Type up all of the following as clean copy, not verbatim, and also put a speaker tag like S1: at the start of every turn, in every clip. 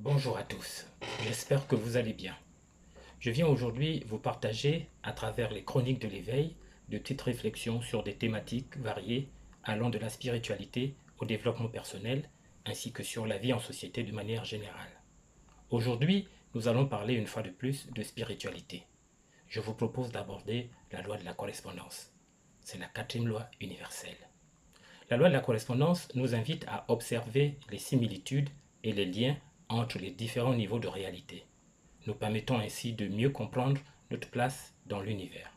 S1: Bonjour à tous, j'espère que vous allez bien. Je viens aujourd'hui vous partager, à travers les chroniques de l'éveil, de petites réflexions sur des thématiques variées allant de la spiritualité au développement personnel, ainsi que sur la vie en société de manière générale. Aujourd'hui, nous allons parler une fois de plus de spiritualité. Je vous propose d'aborder la loi de la correspondance. C'est la quatrième loi universelle. La loi de la correspondance nous invite à observer les similitudes et les liens entre les différents niveaux de réalité, nous permettant ainsi de mieux comprendre notre place dans l'univers.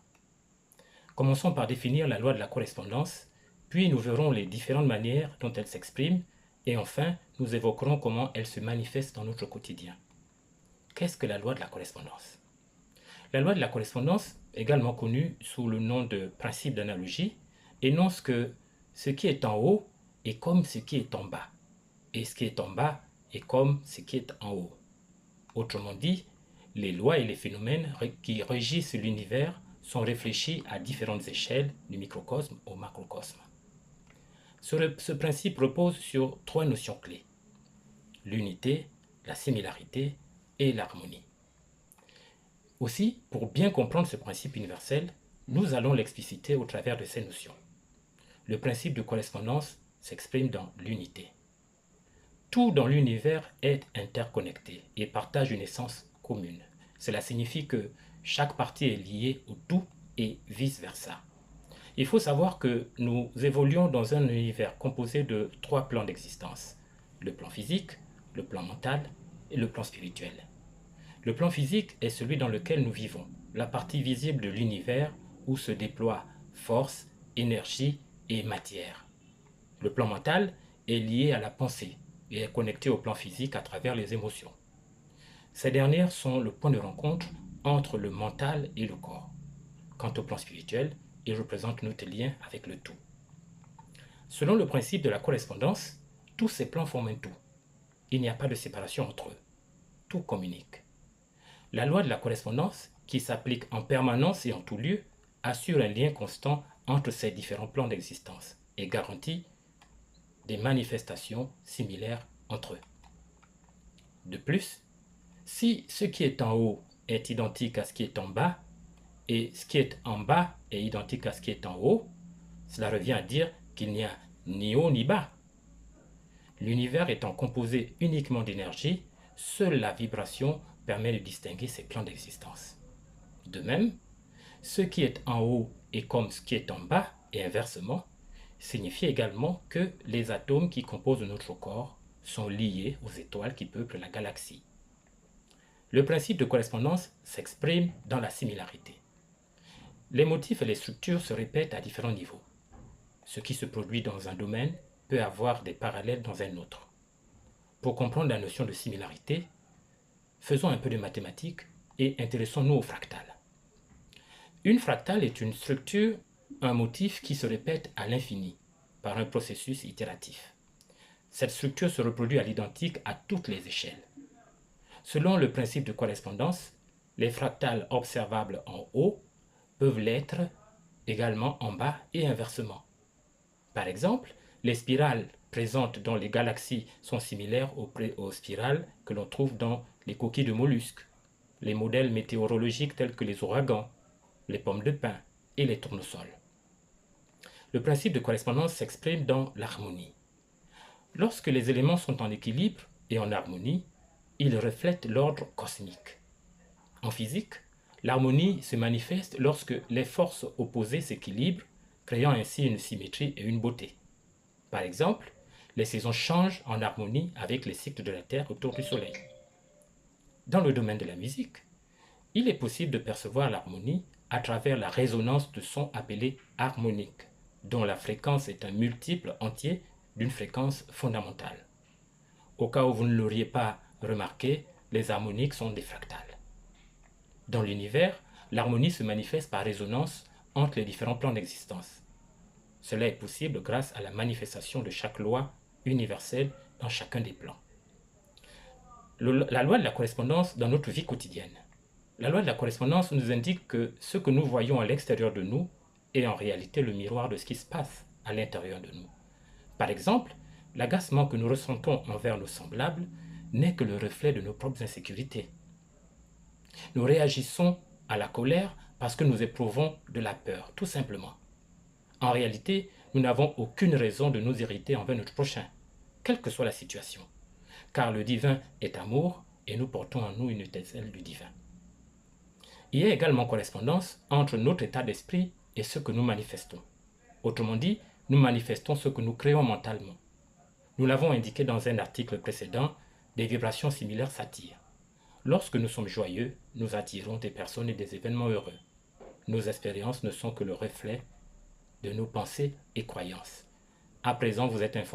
S1: Commençons par définir la loi de la correspondance, puis nous verrons les différentes manières dont elle s'exprime, et enfin nous évoquerons comment elle se manifeste dans notre quotidien. Qu'est-ce que la loi de la correspondance? La loi de la correspondance, également connue sous le nom de principe d'analogie, énonce que ce qui est en haut est comme ce qui est en bas, et ce qui est en bas est comme ce qui est en haut. Autrement dit, les lois et les phénomènes qui régissent l'univers sont réfléchis à différentes échelles, du microcosme au macrocosme. Ce principe repose sur trois notions clés: l'unité, la similarité et l'harmonie. Aussi, pour bien comprendre ce principe universel, nous allons l'expliciter au travers de ces notions. Le principe de correspondance s'exprime dans l'unité. Tout dans l'univers est interconnecté et partage une essence commune. Cela signifie que chaque partie est liée au tout et vice-versa. Il faut savoir que nous évoluons dans un univers composé de trois plans d'existence: le plan physique, le plan mental et le plan spirituel. Le plan physique est celui dans lequel nous vivons, la partie visible de l'univers où se déploient force, énergie et matière. Le plan mental est lié à la pensée et est connecté au plan physique à travers les émotions. Ces dernières sont le point de rencontre entre le mental et le corps. Quant au plan spirituel, il représente notre lien avec le tout. Selon le principe de la correspondance, tous ces plans forment un tout. Il n'y a pas de séparation entre eux. Tout communique. La loi de la correspondance, qui s'applique en permanence et en tout lieu, assure un lien constant entre ces différents plans d'existence et garantit des manifestations similaires entre eux. De plus, si ce qui est en haut est identique à ce qui est en bas, et ce qui est en bas est identique à ce qui est en haut, cela revient à dire qu'il n'y a ni haut ni bas. L'univers étant composé uniquement d'énergie, seule la vibration permet de distinguer ces plans d'existence. De même, ce qui est en haut est comme ce qui est en bas, et inversement, signifie également que les atomes qui composent notre corps sont liés aux étoiles qui peuplent la galaxie. Le principe de correspondance s'exprime dans la similarité. Les motifs et les structures se répètent à différents niveaux. Ce qui se produit dans un domaine peut avoir des parallèles dans un autre. Pour comprendre la notion de similarité, faisons un peu de mathématiques et intéressons-nous au fractal. Une fractale est une structure, un motif qui se répète à l'infini par un processus itératif. Cette structure se reproduit à l'identique à toutes les échelles. Selon le principe de correspondance, les fractales observables en haut peuvent l'être également en bas et inversement. Par exemple, les spirales présentes dans les galaxies sont similaires aux spirales que l'on trouve dans les coquilles de mollusques, les modèles météorologiques tels que les ouragans, les pommes de pin et les tournesols. Le principe de correspondance s'exprime dans l'harmonie. Lorsque les éléments sont en équilibre et en harmonie, ils reflètent l'ordre cosmique. En physique, l'harmonie se manifeste lorsque les forces opposées s'équilibrent, créant ainsi une symétrie et une beauté. Par exemple, les saisons changent en harmonie avec les cycles de la Terre autour du Soleil. Dans le domaine de la musique, il est possible de percevoir l'harmonie à travers la résonance de sons appelés harmoniques, dont la fréquence est un multiple entier d'une fréquence fondamentale. Au cas où vous ne l'auriez pas remarqué, les harmoniques sont des fractales. Dans l'univers, l'harmonie se manifeste par résonance entre les différents plans d'existence. Cela est possible grâce à la manifestation de chaque loi universelle dans chacun des plans. La loi de la correspondance dans notre vie quotidienne. La loi de la correspondance nous indique que ce que nous voyons à l'extérieur de nous est en réalité le miroir de ce qui se passe à l'intérieur de nous. Par exemple, l'agacement que nous ressentons envers nos semblables n'est que le reflet de nos propres insécurités. Nous réagissons à la colère parce que nous éprouvons de la peur, tout simplement. En réalité, nous n'avons aucune raison de nous irriter envers notre prochain, quelle que soit la situation, car le divin est amour et nous portons en nous une étincelle du divin. Il y a également correspondance entre notre état d'esprit et ce que nous manifestons. Autrement dit, nous manifestons ce que nous créons mentalement. Nous l'avons indiqué dans un article précédent, des vibrations similaires s'attirent. Lorsque nous sommes joyeux, nous attirons des personnes et des événements heureux. Nos expériences ne sont que le reflet de nos pensées et croyances. À présent, vous êtes informés